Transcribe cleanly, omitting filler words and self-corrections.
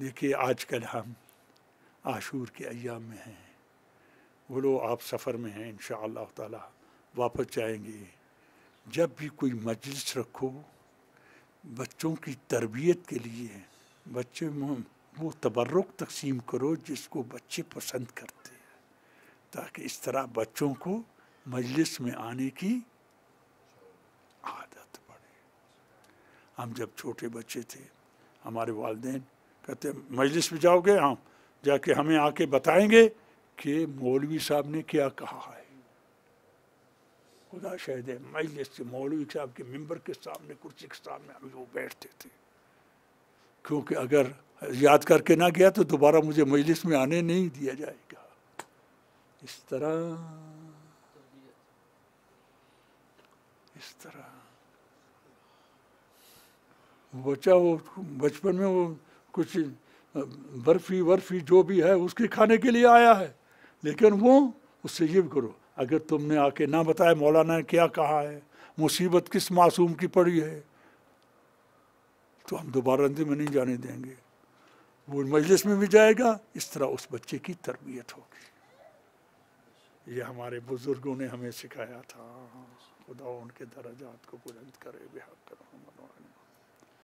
دیکھیے آج کل ہم عاشور کے ایام میں ہیں، وہ لوگ آپ سفر میں ہیں، انشاءاللہ تعالی واپس جائیں گے. جب بھی کوئی مجلس رکھو بچوں کی تربیت کے لیے، بچے میں وہ تبرک تقسیم کرو جس کو بچے پسند کرتے ہیں، تاکہ اس طرح بچوں کو مجلس میں آنے کی عادت پڑے. ہم جب چھوٹے بچے تھے ہمارے والدین کہتے مجلس میں جاؤ گے، ہاں جا کے ہمیں آ کے بتائیں گے کہ مولوی صاحب نے کیا کہا ہے. خدا شاہد ہے، مجلس سے مولوی صاحب کے ممبر کے سامنے، کرسی کے سامنے ہم وہ بیٹھتے تھے، کیونکہ اگر یاد کر کے نہ گیا تو دوبارہ مجھے مجلس میں آنے نہیں دیا جائے گا. اس طرح بچہ وہ بچپن میں وہ کچھ برفی جو بھی ہے اس کے کھانے کے لیے آیا ہے، لیکن وہ اس سے یہ بھی کرو اگر تم نے آ کے نہ بتایا مولانا نے کیا کہا ہے، مصیبت کس معصوم کی پڑی ہے، تو ہم دوبارہ اندر میں نہیں جانے دیں گے. وہ مجلس میں بھی جائے گا، اس طرح اس بچے کی تربیت ہوگی. یہ ہمارے بزرگوں نے ہمیں سکھایا تھا. خدا ان کے درجات کو بلند کرے بحق